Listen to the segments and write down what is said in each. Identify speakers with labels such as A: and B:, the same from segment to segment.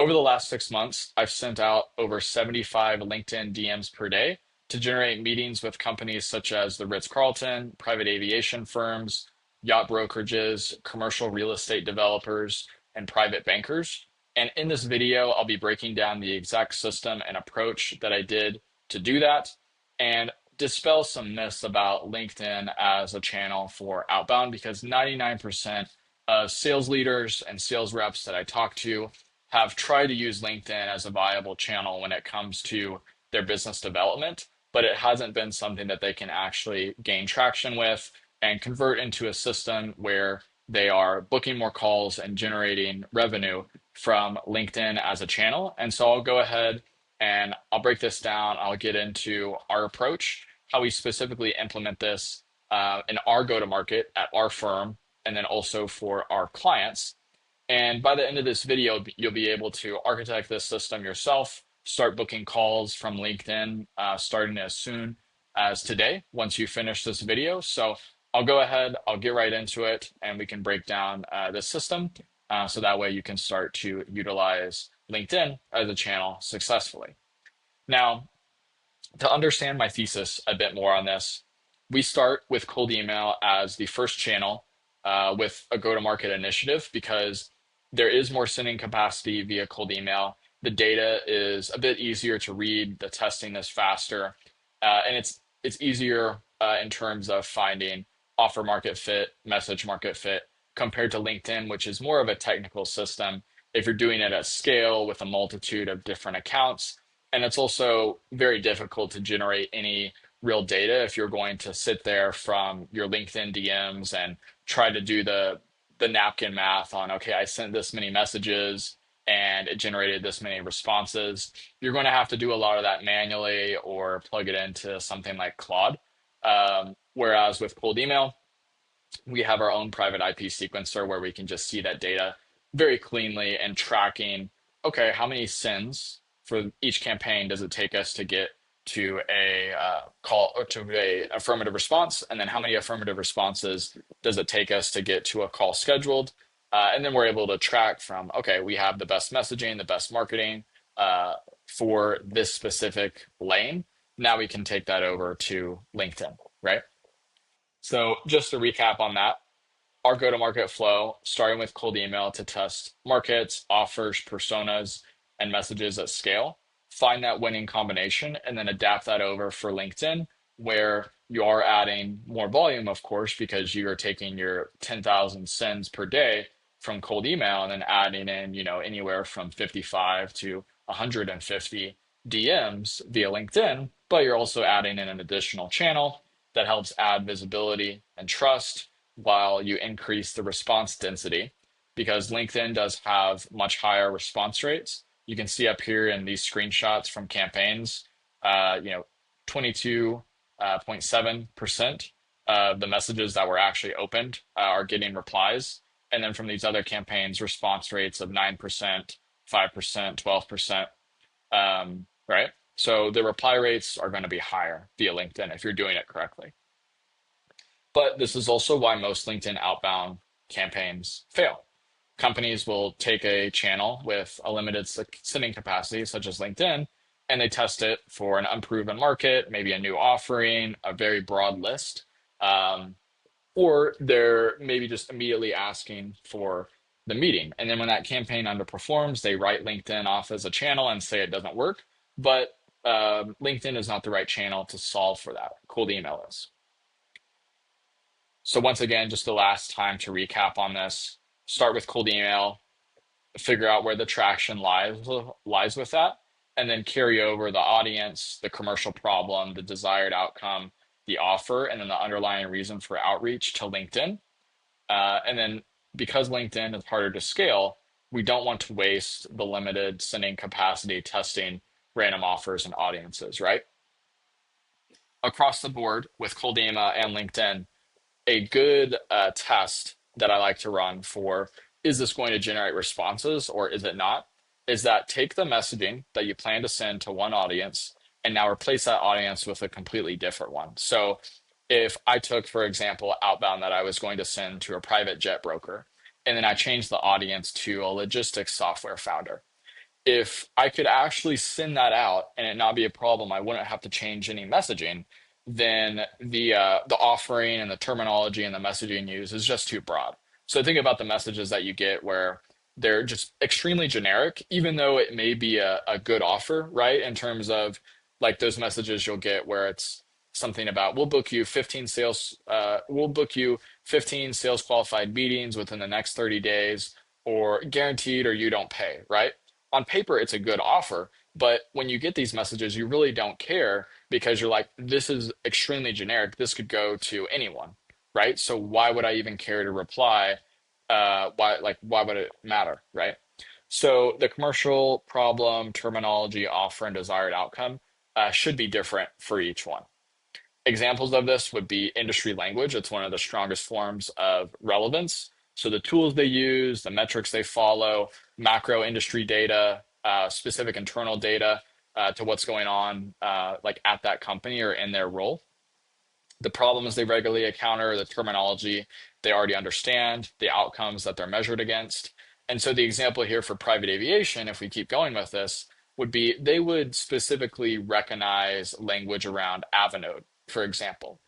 A: Over the last 6 months, I've sent out over 75 LinkedIn DMs per day to generate meetings with companies such as the Ritz-Carlton, private aviation firms, yacht brokerages, commercial real estate developers, and private bankers. And in this video, I'll be breaking down the exact system and approach that I did to do that and dispel some myths about LinkedIn as a channel for outbound because 99% of sales leaders and sales reps that I talk to have tried to use LinkedIn as a viable channel when it comes to their business development, but it hasn't been something that they can actually gain traction with and convert into a system where they are booking more calls and generating revenue from LinkedIn as a channel. And so I'll go ahead and I'll break this down. I'll get into our approach, how we specifically implement this in our go to market at our firm, and then also for our clients. And by the end of this video, you'll be able to architect this system yourself, start booking calls from LinkedIn starting as soon as today once you finish this video. So I'll go ahead, I'll get right into it, and we can break down the system so that way you can start to utilize LinkedIn as a channel successfully. Now, to understand my thesis a bit more on this, we start with cold email as the first channel with a go-to-market initiative because there is more sending capacity via cold email. The data is a bit easier to read. The testing is faster, and it's easier in terms of finding offer market fit, message market fit, compared to LinkedIn, which is more of a technical system. If you're doing it at scale with a multitude of different accounts, and it's also very difficult to generate any real data if you're going to sit there from your LinkedIn DMs and try to do the napkin math on, okay, I sent this many messages and it generated this many responses. You're going to have to do a lot of that manually or plug it into something like Claude. Whereas with cold email, we have our own private IP sequencer where we can just see that data very cleanly and tracking, okay, how many sends for each campaign does it take us to get to a call or to a affirmative response, and then how many affirmative responses does it take us to get to a call scheduled, and then we're able to track from, okay, we have the best messaging, the best marketing for this specific lane. Now we can take that over to LinkedIn, right? So just to recap on that, our go-to-market flow, starting with cold email to test markets, offers, personas, and messages at scale. Find that winning combination and then adapt that over for LinkedIn, where you are adding more volume, of course, because you are taking your 10,000 sends per day from cold email and then adding in, anywhere from 55 to 150 DMs via LinkedIn, but you're also adding in an additional channel that helps add visibility and trust while you increase the response density because LinkedIn does have much higher response rates. You can see up here in these screenshots from campaigns, 22.7% of the messages that were actually opened are getting replies. And then from these other campaigns, response rates of 9%, 5%, 12%, right? So the reply rates are going to be higher via LinkedIn if you're doing it correctly. But this is also why most LinkedIn outbound campaigns fail. Companies will take a channel with a limited sending capacity, such as LinkedIn, and they test it for an unproven market, maybe a new offering, a very broad list, or they're maybe just immediately asking for the meeting. And then when that campaign underperforms, they write LinkedIn off as a channel and say it doesn't work. But LinkedIn is not the right channel to solve for that. Cold email is. So once again, just the last time to recap on this, start with cold email, figure out where the traction lies with that, and then carry over the audience, the commercial problem, the desired outcome, the offer, and then the underlying reason for outreach to LinkedIn. And then because LinkedIn is harder to scale, we don't want to waste the limited sending capacity testing random offers and audiences, right? Across the board with cold email and LinkedIn, a good test that I like to run for is this going to generate responses or is it not? Is that take the messaging that you plan to send to one audience and now replace that audience with a completely different one. So if I took, for example, outbound that I was going to send to a private jet broker, and then I changed the audience to a logistics software founder, If I could actually send that out and it not be a problem, I wouldn't have to change any messaging, then the offering and the terminology and the messaging used is just too broad. So think about the messages that you get where they're just extremely generic, even though it may be a good offer, right? In terms of like those messages you'll get where it's something about we'll book you 15 sales qualified meetings within the next 30 days or guaranteed or you don't pay, right? On paper, it's a good offer. But when you get these messages, you really don't care because you're like, this is extremely generic. This could go to anyone, right? So why would I even care to reply? Why would it matter, right? So the commercial problem, terminology, offer, and desired outcome should be different for each one. Examples of this would be industry language. It's one of the strongest forms of relevance. So the tools they use, the metrics they follow, macro industry data, specific internal data to what's going on like at that company or in their role, the problems they regularly encounter, the terminology they already understand, the outcomes that they're measured against. And so the example here for private aviation, if we keep going with this, would be they would specifically recognize language around Avinode, for example,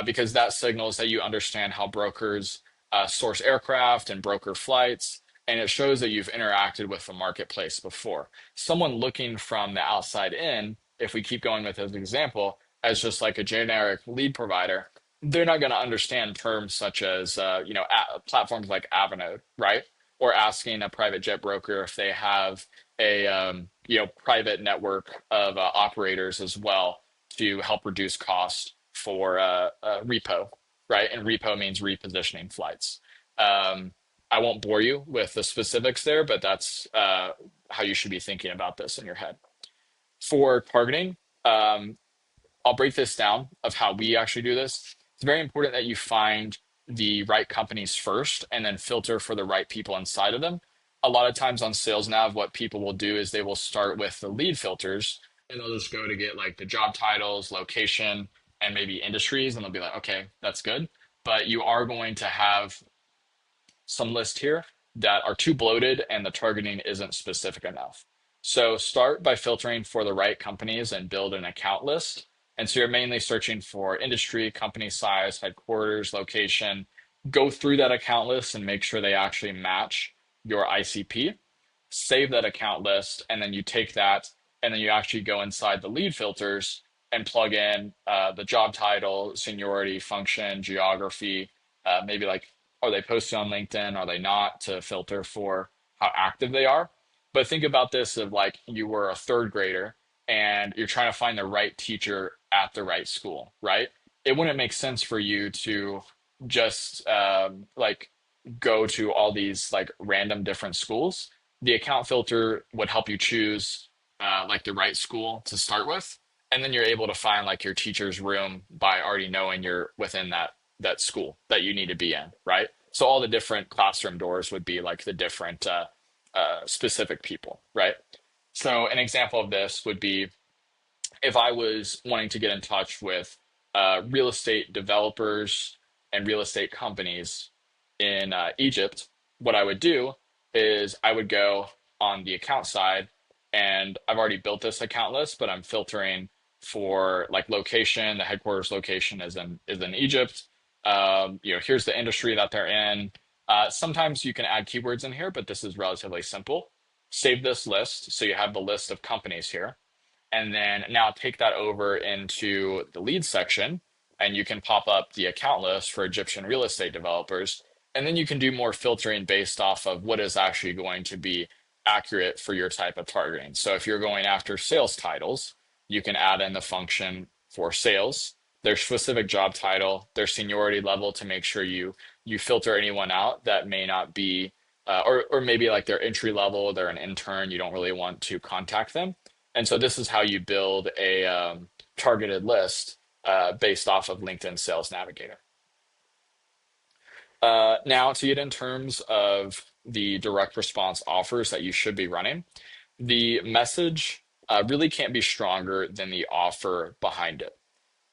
A: because that signals that you understand how brokers source aircraft and broker flights. And it shows that you've interacted with the marketplace before. Someone looking from the outside in, if we keep going with this example, as just like a generic lead provider, they're not going to understand terms such as platforms like Avinode, right? Or asking a private jet broker if they have a private network of operators as well to help reduce cost for repo, right? And repo means repositioning flights. Um, I won't bore you with the specifics there, but that's how you should be thinking about this in your head. For targeting, um, I'll break this down of how we actually do this. It's very important that you find the right companies first and then filter for the right people inside of them. A lot of times on Sales Nav, what people will do is they will start with the lead filters and they'll just go to get like the job titles, location, and maybe industries, and they'll be like, okay, that's good. But you are going to have some lists here that are too bloated and the targeting isn't specific enough. So start by filtering for the right companies and build an account list. And so you're mainly searching for industry, company size, headquarters, location. Go through that account list and make sure they actually match your ICP. Save that account list, and then you take that and then you actually go inside the lead filters and plug in the job title, seniority, function, geography, maybe like are they posted on LinkedIn? Are they not to filter for how active they are? But think about this of like you were a third grader and you're trying to find the right teacher at the right school, right? It wouldn't make sense for you to just like go to all these like random different schools. The account filter would help you choose like the right school to start with, and then you're able to find like your teacher's room by already knowing you're within that school that you need to be in, right? So all the different classroom doors would be like the different specific people, right? So an example of this would be if I was wanting to get in touch with real estate developers and real estate companies in Egypt, what I would do is I would go on the account side, and I've already built this account list, but I'm filtering for like location. The headquarters location is in Egypt. Here's the industry that they're in. Sometimes you can add keywords in here, but this is relatively simple. Save this list so you have the list of companies here, and then now take that over into the leads section and you can pop up the account list for Egyptian real estate developers. And then you can do more filtering based off of what is actually going to be accurate for your type of targeting. So if you're going after sales titles, you can add in the function for sales, their specific job title, their seniority level to make sure you filter anyone out that may not be or maybe like they're entry level, they're an intern, you don't really want to contact them. And so this is how you build a targeted list based off of LinkedIn Sales Navigator. Now, to get in terms of the direct response offers that you should be running, the message really can't be stronger than the offer behind it.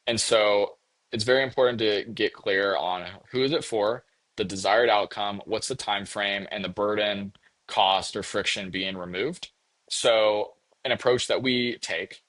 A: And so it's very important to get clear on who is it for, the desired outcome, what's the time frame, and the burden, cost, or friction being removed. So an approach that we take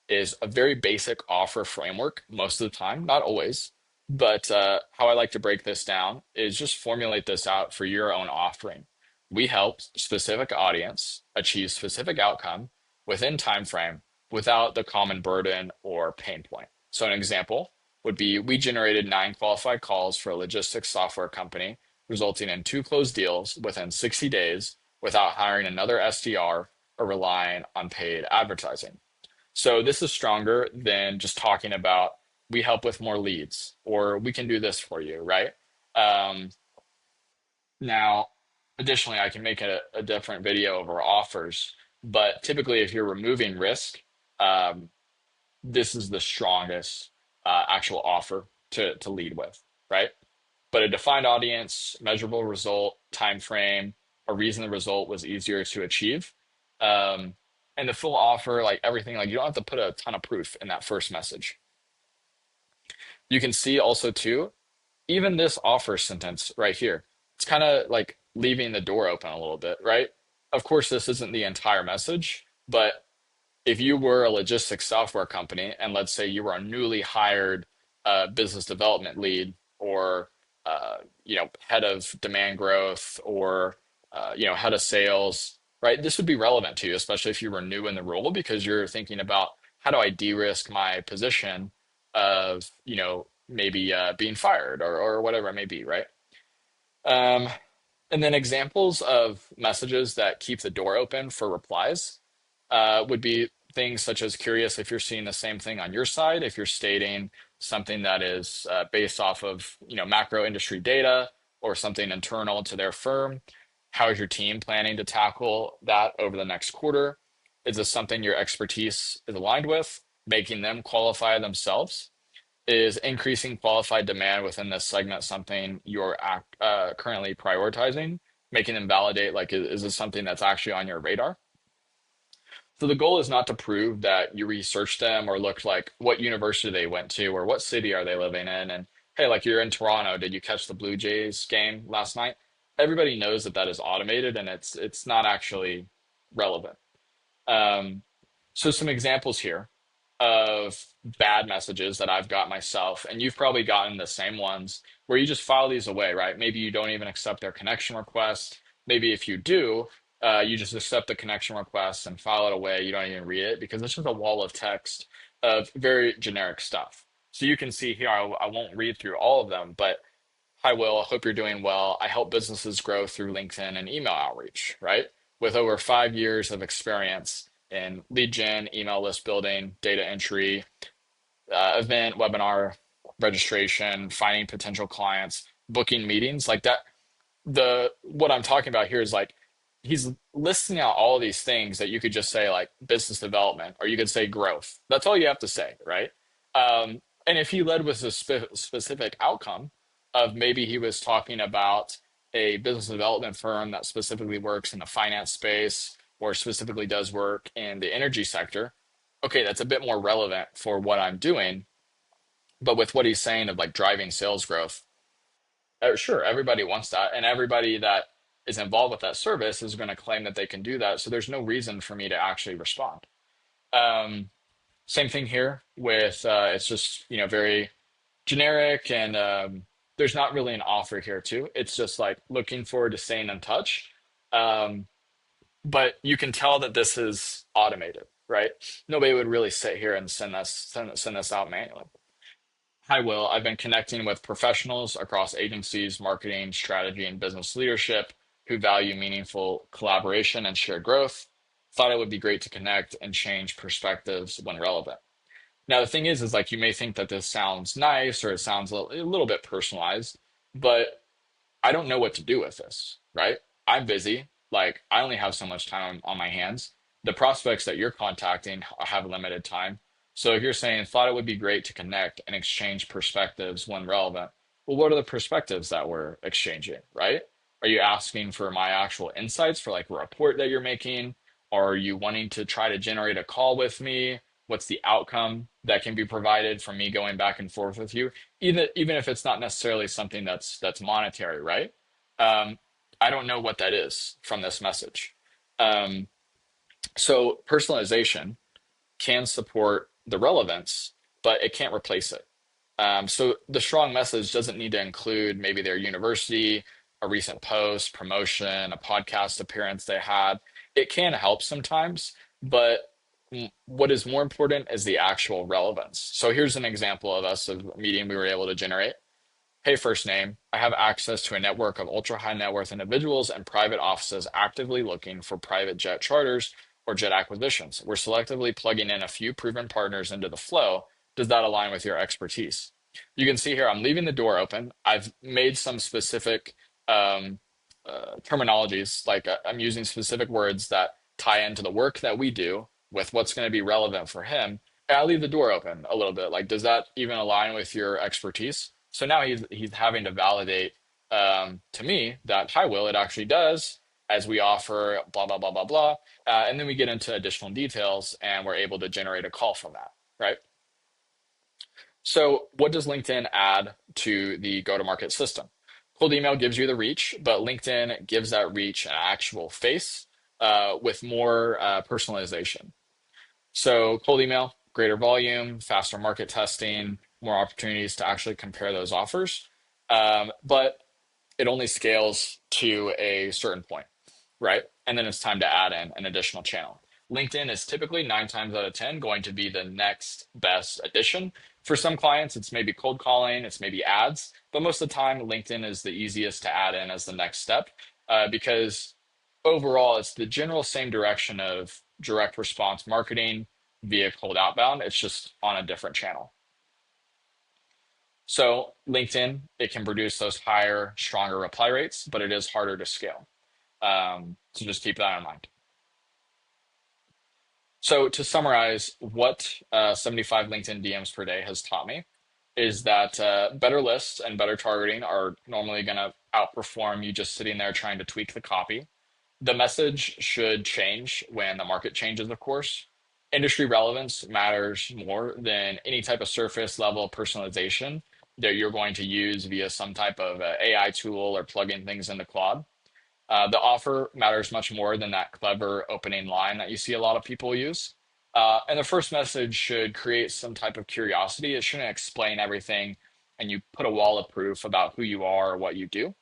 A: is a very basic offer framework most of the time, not always. But how I like to break this down is just formulate this out for your own offering. We help specific audience achieve specific outcome within time frame without the common burden or pain point. So an example would be we generated 9 qualified calls for a logistics software company, resulting in 2 closed deals within 60 days without hiring another SDR or relying on paid advertising. So this is stronger than just talking about we help with more leads or we can do this for you, right? Um, Now, additionally, I can make a different video of our offers, but typically, if you're removing risk, um, this is the strongest actual offer to lead with, right? But a defined audience, measurable result, time frame, a reason the result was easier to achieve. Um, and the full offer, like everything, like you don't have to put a ton of proof in that first message. You can see also too, even this offer sentence right here, it's kind of like leaving the door open a little bit, right? Of course, this isn't the entire message, but if you were a logistics software company and let's say you were a newly hired business development lead or head of demand growth or head of sales, right? This would be relevant to you, especially if you were new in the role because you're thinking about how do I de-risk my position of maybe being fired or whatever it may be, right? Um, and then examples of messages that keep the door open for replies would be things such as curious if you're seeing the same thing on your side, if you're stating something that is based off of macro industry data or something internal to their firm. How is your team planning to tackle that over the next quarter? Is this something your expertise is aligned with? Making them qualify themselves? Is increasing qualified demand within this segment something you're currently prioritizing? Making them validate, like, is this something that's actually on your radar? So the goal is not to prove that you researched them or looked like what university they went to or what city are they living in. And hey, like you're in Toronto, did you catch the Blue Jays game last night? Everybody knows that that is automated and it's not actually relevant. Um, so some examples here of bad messages that I've got myself, and you've probably gotten the same ones where you just file these away, right? Maybe you don't even accept their connection request. Maybe if you do, you just accept the connection request and file it away. You don't even read it because it's just a wall of text of very generic stuff. So you can see here, I won't read through all of them, but hi, Will. I hope you're doing well. I help businesses grow through LinkedIn and email outreach, right? With over 5 years of experience in lead gen, email list building, data entry, event, webinar registration, finding potential clients, booking meetings like that. The what I'm talking about here is like he's listing out all of these things that you could just say like business development or you could say growth. That's all you have to say, right? And if he led with a specific outcome of maybe he was talking about a business development firm that specifically works in the finance space or specifically does work in the energy sector, okay, that's a bit more relevant for what I'm doing. But with what he's saying of like driving sales growth, sure, everybody wants that, and everybody that is involved with that service is going to claim that they can do that. So there's no reason for me to actually respond. Um, Same thing here with it's just very generic, and there's not really an offer here too. It's just like looking forward to staying in touch. Um, but you can tell that this is automated, right? Nobody would really sit here and send this out manually. Hi, Will. I've been connecting with professionals across agencies, marketing, strategy, and business leadership who value meaningful collaboration and shared growth. Thought it would be great to connect and change perspectives when relevant. Now, the thing is like you may think that this sounds nice or it sounds a little bit personalized, but I don't know what to do with this, right? I'm busy. Like, I only have so much time on my hands. The prospects that you're contacting have limited time. So if you're saying, thought it would be great to connect and exchange perspectives when relevant, well, what are the perspectives that we're exchanging, right? Are you asking for my actual insights for like a report that you're making? Or are you wanting to try to generate a call with me? What's the outcome that can be provided from me going back and forth with you? Even if it's not necessarily something that's monetary, right? Um, I don't know what that is from this message. Um, So personalization can support the relevance, but it can't replace it. So the strong message doesn't need to include maybe their university, a recent post, promotion, a podcast appearance they had. It can help sometimes, but what is more important is the actual relevance. So here's an example of us of a meeting we were able to generate. Hey, first name. I have access to a network of ultra high net worth individuals and private offices actively looking for private jet charters or jet acquisitions. We're selectively plugging in a few proven partners into the flow. Does that align with your expertise? You can see here, I'm leaving the door open. I've made some specific um, terminologies, like I'm using specific words that tie into the work that we do with what's going to be relevant for him. And I leave the door open a little bit. Like, does that even align with your expertise? So now he's having to validate to me that, hi, Will, it actually does, as we offer blah blah blah blah blah, and then we get into additional details, and we're able to generate a call from that, right? So what does LinkedIn add to the go-to-market system? Cold email gives you the reach, but LinkedIn gives that reach an actual face with more personalization. So cold email, greater volume, faster market testing, more opportunities to actually compare those offers. But it only scales to a certain point, right? And then it's time to add in an additional channel. LinkedIn is typically 9 times out of 10 going to be the next best addition. For some clients, it's maybe cold calling, it's maybe ads, but most of the time, LinkedIn is the easiest to add in as the next step because overall, it's the general same direction of direct response marketing via cold outbound. It's just on a different channel. So LinkedIn, it can produce those higher, stronger reply rates, but it is harder to scale. So just keep that in mind. So to summarize, what 75 LinkedIn DMs per day has taught me is that better lists and better targeting are normally going to outperform you just sitting there trying to tweak the copy. The message should change when the market changes, of course. Industry relevance matters more than any type of surface level personalization that you're going to use via some type of AI tool or plugging things into Claude. The offer matters much more than that clever opening line that you see a lot of people use. And the first message should create some type of curiosity. It shouldn't explain everything and you put a wall of proof about who you are or what you do.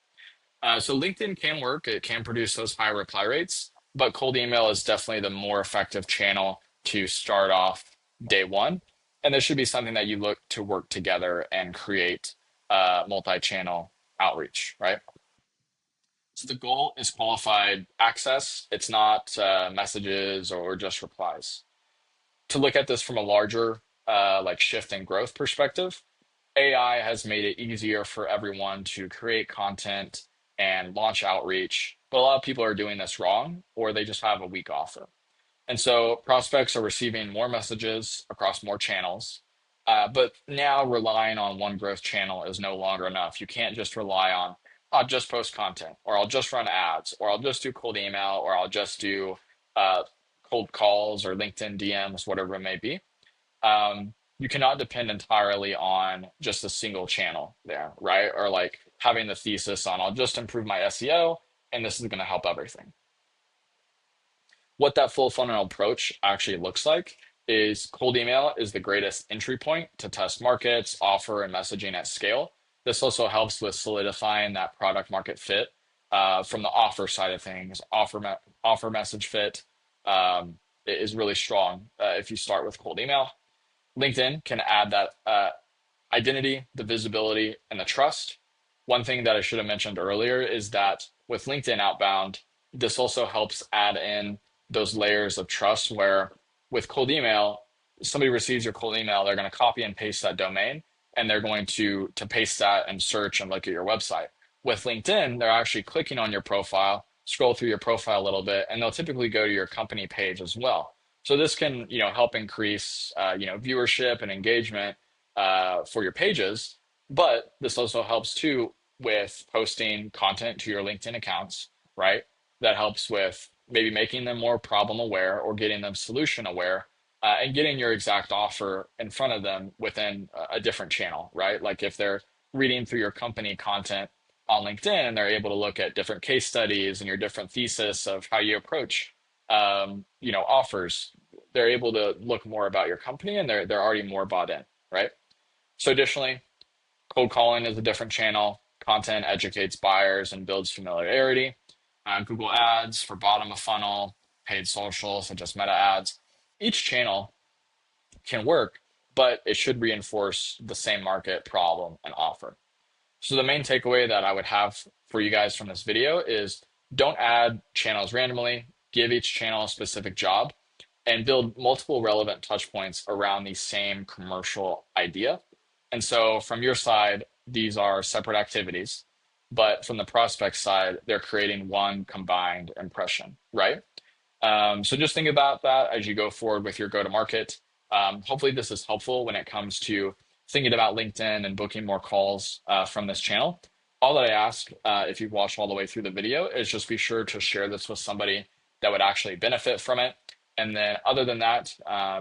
A: So LinkedIn can work, it can produce those high reply rates, but cold email is definitely the more effective channel to start off day one. And this should be something that you look to work together and create multi-channel outreach, right? So the goal is qualified access. It's not messages or just replies. To look at this from a larger like shift and growth perspective, AI has made it easier for everyone to create content and launch outreach, but a lot of people are doing this wrong, or they just have a weak offer. And so prospects are receiving more messages across more channels. But now relying on one growth channel is no longer enough. You can't just rely on, I'll just post content, or I'll just run ads, or I'll just do cold email, or I'll just do uh, cold calls or LinkedIn DMs, whatever it may be. You cannot depend entirely on just a single channel there, right? Or like having the thesis on, I'll just improve my SEO and this is going to help everything. What that full funnel approach actually looks like is cold email is the greatest entry point to test markets, offer, and messaging at scale. This also helps with solidifying that product market fit from the offer side of things. Offer message fit is really strong if you start with cold email. LinkedIn can add that identity, the visibility, and the trust. One thing that I should have mentioned earlier is that with LinkedIn Outbound, this also helps add in those layers of trust where with cold email, somebody receives your cold email, they're going to copy and paste that domain and they're going to paste that and search and look at your website. With LinkedIn, they're actually clicking on your profile, scroll through your profile a little bit, and they'll typically go to your company page as well. So this can, help increase, viewership and engagement for your pages, but this also helps too with posting content to your LinkedIn accounts, right? That helps with maybe making them more problem aware or getting them solution aware and getting your exact offer in front of them within a different channel, right? Like if they're reading through your company content on LinkedIn and they're able to look at different case studies and your different thesis of how you approach offers, they're able to look more about your company and they're already more bought in, right? So additionally, cold calling is a different channel. Content educates buyers and builds familiarity. Google Ads for bottom of funnel, paid social, such as meta ads. Each channel can work, but it should reinforce the same market problem and offer. So the main takeaway that I would have for you guys from this video is don't add channels randomly, give each channel a specific job, and build multiple relevant touch points around the same commercial idea. And so from your side, these are separate activities, but from the prospect side, they're creating one combined impression, right? So just think about that as you go forward with your go-to-market. Hopefully this is helpful when it comes to thinking about LinkedIn and booking more calls from this channel. All that I ask, if you've watched all the way through the video, is just be sure to share this with somebody that would actually benefit from it. And then other than that,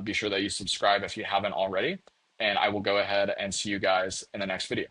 A: be sure that you subscribe if you haven't already. And I will go ahead and see you guys in the next video.